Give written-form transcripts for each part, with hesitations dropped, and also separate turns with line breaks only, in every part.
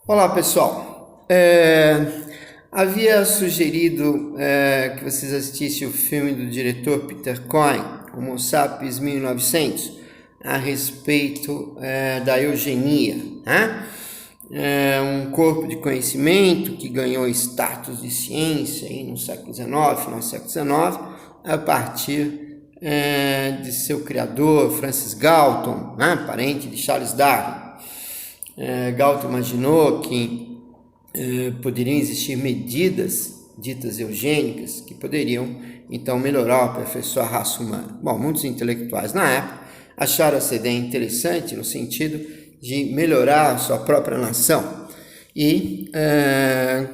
Olá pessoal, havia sugerido que vocês assistissem o filme do diretor Peter Cohen, Homo Sapiens 1900, a respeito da eugenia, né? Um corpo de conhecimento que ganhou status de ciência aí no século XIX, final do século XIX, a partir de seu criador, Francis Galton, né? Parente de Charles Darwin. Galton imaginou que poderiam existir medidas ditas eugênicas que poderiam então melhorar ou aperfeiçoar a raça humana. Bom, muitos intelectuais na época acharam essa ideia interessante no sentido de melhorar a sua própria nação e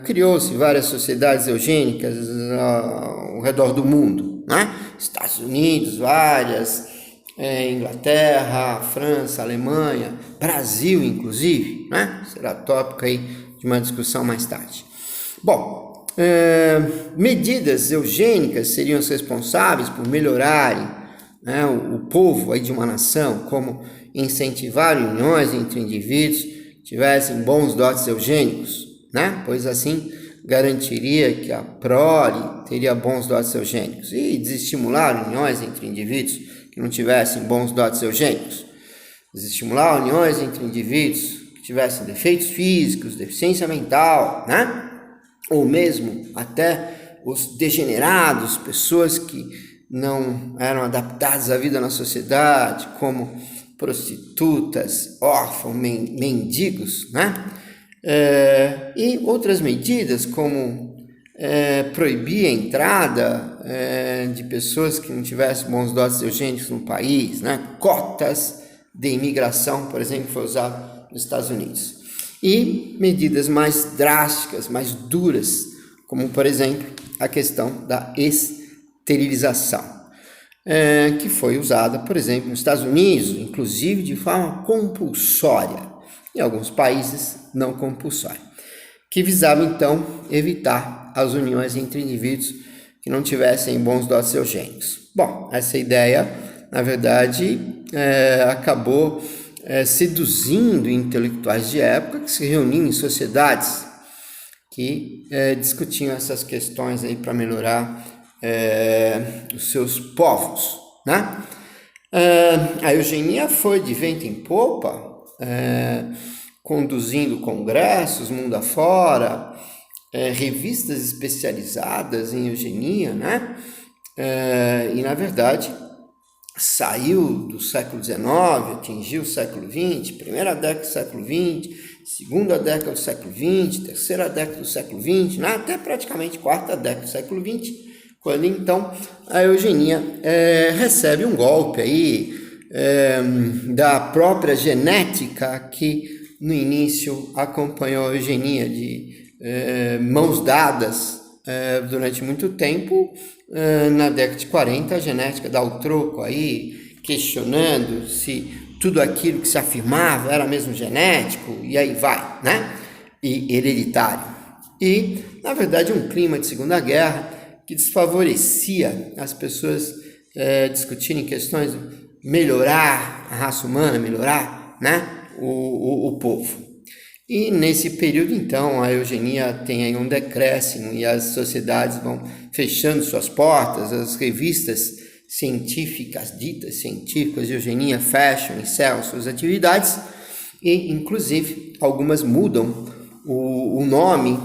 criou-se várias sociedades eugênicas ao redor do mundo, né? Estados Unidos, várias, Inglaterra, França, Alemanha, Brasil inclusive, né? Será tópico aí de uma discussão mais tarde. Bom, medidas eugênicas seriam as responsáveis por melhorarem, né, o povo aí de uma nação, como incentivar uniões entre indivíduos que tivessem bons dotes eugênicos, né? Pois assim garantiria que a prole teria bons dotes eugênicos, e desestimular uniões entre indivíduos que não tivessem bons dotes eugênicos, desestimular uniões entre indivíduos que tivessem defeitos físicos, deficiência mental, né? Ou mesmo até os degenerados, pessoas que não eram adaptadas à vida na sociedade, como prostitutas, órfãos, mendigos, né? E outras medidas como proibir a entrada de pessoas que não tivessem bons dotes eugênicos no país, né? Cotas de imigração, por exemplo, foi usado nos Estados Unidos. E medidas mais drásticas, mais duras, como por exemplo a questão da esterilização, que foi usada, por exemplo, nos Estados Unidos, inclusive de forma compulsória, em alguns países não compulsória, que visava então evitar as uniões entre indivíduos que não tivessem bons dotes eugênicos. Bom, essa ideia, na verdade, acabou seduzindo intelectuais de época que se reuniam em sociedades que discutiam essas questões aí para melhorar os seus povos, né? A eugenia foi de vento em popa, conduzindo congressos mundo afora, revistas especializadas em eugenia, né? E na verdade saiu do século XIX, atingiu o século XX, primeira década do século XX, segunda década do século XX, terceira década do século XX, né? Até praticamente quarta década do século XX, quando então a eugenia recebe um golpe aí da própria genética, que no início acompanhou a eugenia de mãos dadas durante muito tempo. Na década de 40, a genética dá o troco aí, questionando se tudo aquilo que se afirmava era mesmo genético, e aí vai, né? E hereditário. E, na verdade, um clima de Segunda Guerra que desfavorecia as pessoas discutirem questões de melhorar a raça humana, melhorar, né, o povo. E nesse período, então, a eugenia tem aí um decréscimo e as sociedades vão fechando suas portas, as revistas científicas, ditas científicas de eugenia, fecham, encerram suas atividades e, inclusive, algumas mudam o nome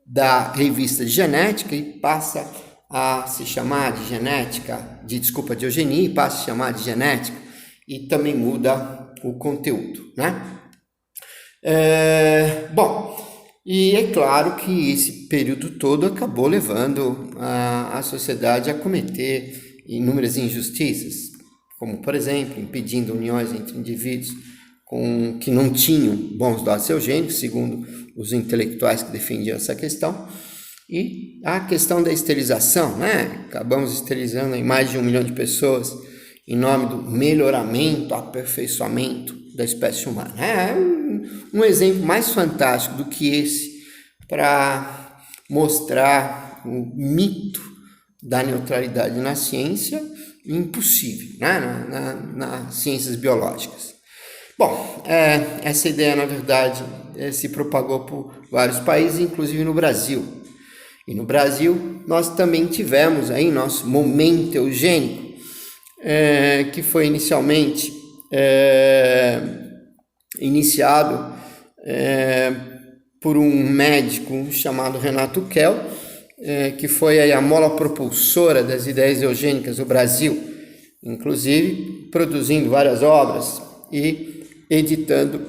da revista de genética e passa a se chamar de de eugenia, e passa a se chamar de genética, e também muda o conteúdo, né? Bom, e é claro que esse período todo acabou levando a sociedade a cometer inúmeras injustiças, como, por exemplo, impedindo uniões entre indivíduos que não tinham bons dotes eugênicos, segundo os intelectuais que defendiam essa questão, e a questão da esterilização, né? Acabamos esterilizando aí mais de 1 milhão de pessoas em nome do melhoramento, aperfeiçoamento da espécie humana. Um exemplo mais fantástico do que esse para mostrar o mito da neutralidade na ciência impossível, né? Nas ciências biológicas. Bom, essa ideia, na verdade, se propagou por vários países, inclusive no Brasil. E no Brasil, nós também tivemos aí nosso momento eugênico, que foi inicialmente iniciado por um médico chamado Renato Kell, que foi aí a mola propulsora das ideias eugênicas do Brasil, inclusive produzindo várias obras e editando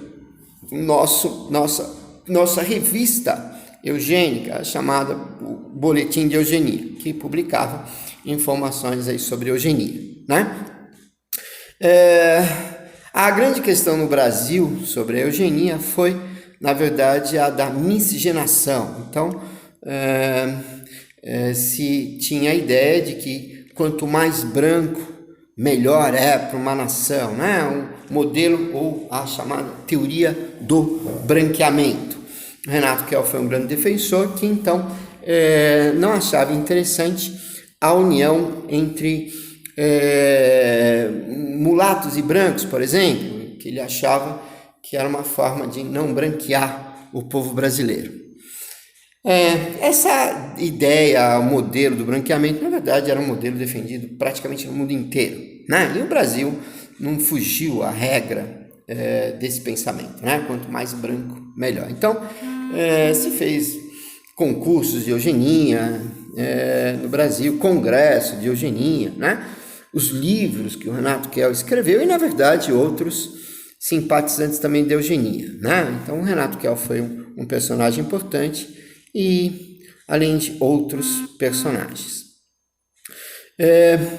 nossa revista eugênica, chamada Boletim de Eugenia, que publicava informações aí sobre eugenia, né? A grande questão no Brasil sobre a eugenia foi, na verdade, a da miscigenação. Então, se tinha a ideia de que quanto mais branco, melhor é para uma nação, né? Um modelo ou a chamada teoria do branqueamento. Renato Kell foi um grande defensor que então não achava interessante a união entre mulatos e brancos, por exemplo, que ele achava que era uma forma de não branquear o povo brasileiro. Essa ideia, o modelo do branqueamento, na verdade, era um modelo defendido praticamente no mundo inteiro, né? E o Brasil não fugiu à regra desse pensamento, né? Quanto mais branco, melhor. Então, se fez concursos de eugenia no Brasil, congresso de eugenia, né? Os livros que o Renato Kell escreveu e, na verdade, outros simpatizantes também de eugenia, né? Então, o Renato Kell foi um personagem importante e além de outros personagens.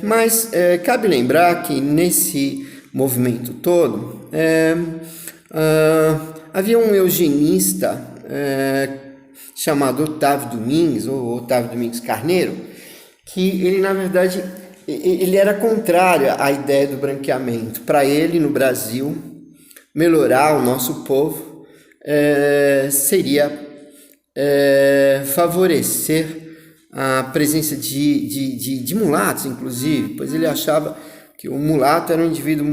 Mas cabe lembrar que nesse movimento todo havia um eugenista chamado Otávio Domingues, ou Otávio Domingues Carneiro, que ele, na verdade, ele era contrário à ideia do branqueamento. Para ele, no Brasil, melhorar o nosso povo seria favorecer a presença de mulatos, inclusive, pois ele achava que o mulato era um indivíduo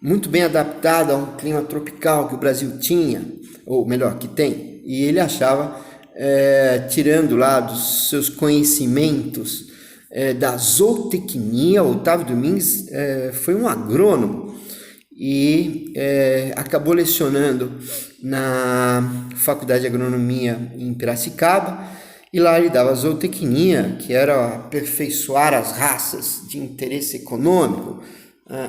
muito bem adaptado a um clima tropical que o Brasil tinha, ou melhor, que tem, e ele achava, tirando lá dos seus conhecimentos da zootecnia, Otávio Domingues foi um agrônomo e acabou lecionando na Faculdade de Agronomia em Piracicaba, e lá ele dava zootecnia, que era aperfeiçoar as raças de interesse econômico,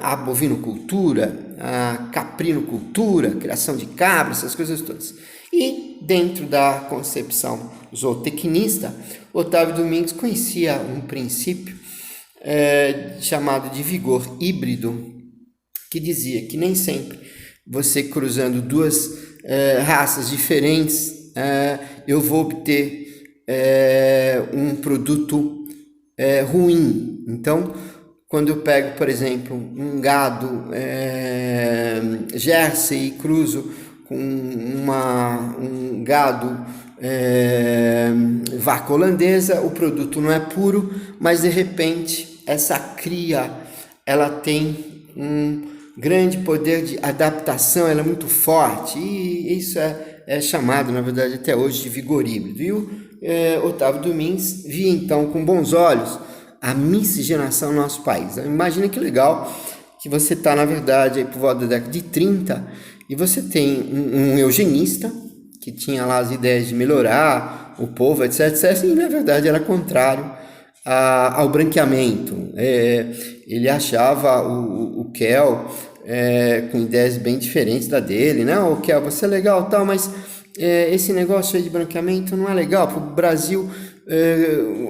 a bovinocultura, a caprinocultura, criação de cabras, essas coisas todas. E dentro da concepção zootecnista, Otávio Domingues conhecia um princípio chamado de vigor híbrido, que dizia que nem sempre você cruzando duas raças diferentes eu vou obter um produto ruim. Então, quando eu pego, por exemplo, um gado Jersey e cruzo com um gado vaca holandesa, o produto não é puro, mas de repente essa cria ela tem um grande poder de adaptação, ela é muito forte, e isso é chamado, na verdade, até hoje de vigor híbrido. E o Otávio Domingues via então com bons olhos a miscigenação no nosso país. Imagina que legal que você está, na verdade, aí por volta da década de 30 e você tem um eugenista que tinha lá as ideias de melhorar o povo, etc, etc, e na verdade era contrário ao branqueamento. Ele achava o Kell com ideias bem diferentes da dele, né? O Kell, você é legal tal, mas esse negócio aí de branqueamento não é legal. Para o Brasil,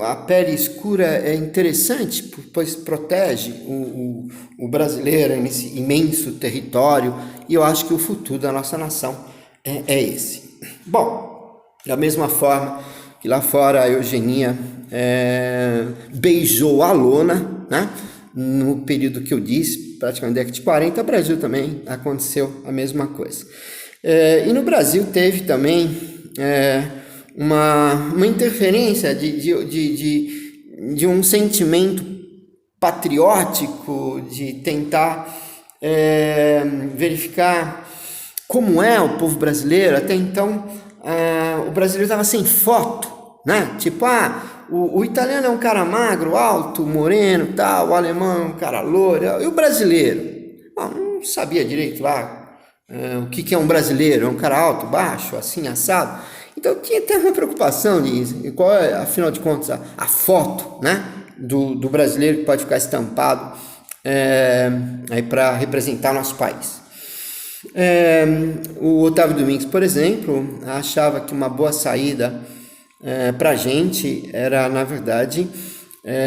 a pele escura é interessante, pois protege o brasileiro nesse imenso território, e eu acho que o futuro da nossa nação é esse. Bom, da mesma forma que lá fora a eugenia beijou a lona, né? No período que eu disse, praticamente década de 40, no Brasil também aconteceu a mesma coisa. E no Brasil teve também uma interferência de um sentimento patriótico, de tentar verificar como é o povo brasileiro. Até então, o brasileiro estava sem foto, né? Tipo, o italiano é um cara magro, alto, moreno, tal, o alemão é um cara loiro, e o brasileiro? Bom, não sabia direito lá o que é um brasileiro, é um cara alto, baixo, assim, assado. Então tinha até uma preocupação de qual é, afinal de contas, a foto, né, do brasileiro que pode ficar estampado aí para representar nosso país. O Otávio Domingues, por exemplo, achava que uma boa saída para a gente era, na verdade,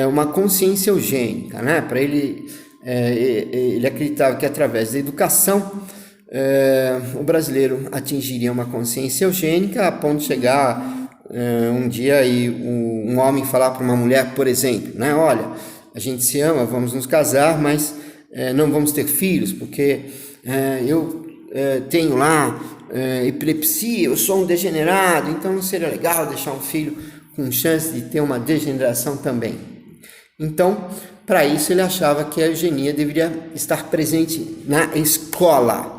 uma consciência eugênica, né? Para ele, ele acreditava que através da educação o brasileiro atingiria uma consciência eugênica a ponto de chegar um dia e um homem falar para uma mulher, por exemplo, né? Olha, a gente se ama, vamos nos casar, mas não vamos ter filhos, porque eu tenho lá epilepsia, eu sou um degenerado, então não seria legal deixar um filho com chance de ter uma degeneração também. Então, para isso ele achava que a eugenia deveria estar presente na escola,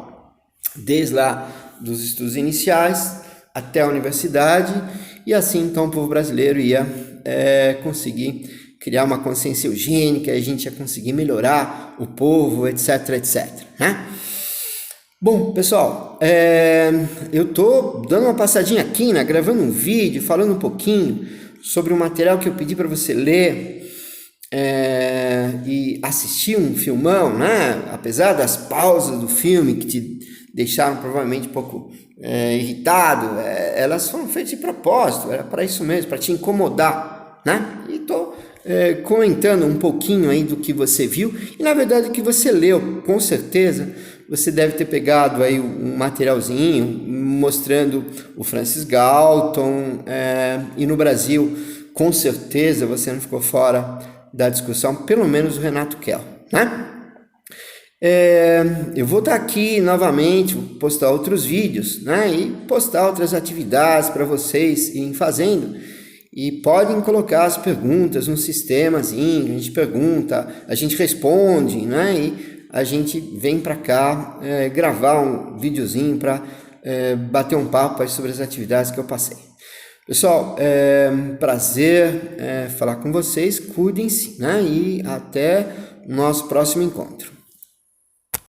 desde lá dos estudos iniciais até a universidade, e assim então o povo brasileiro ia conseguir criar uma consciência eugênica, a gente ia conseguir melhorar o povo, etc, etc, né? Bom, pessoal, eu tô dando uma passadinha aqui, né, gravando um vídeo, falando um pouquinho sobre o material que eu pedi para você ler e assistir um filmão, né? Apesar das pausas do filme que te deixaram provavelmente um pouco irritado, elas foram feitas de propósito, era para isso mesmo, para te incomodar, né? E tô comentando um pouquinho aí do que você viu e na verdade o que você leu, com certeza. Você deve ter pegado aí um materialzinho mostrando o Francis Galton e no Brasil, com certeza, você não ficou fora da discussão, pelo menos o Renato Kell, né? Eu vou estar aqui novamente, vou postar outros vídeos, né? E postar outras atividades para vocês irem fazendo. E podem colocar as perguntas no sistemazinho, a gente pergunta, a gente responde, né? E a gente vem para cá gravar um videozinho para bater um papo aí sobre as atividades que eu passei. Pessoal, prazer falar com vocês, cuidem-se, né? E até o nosso próximo encontro.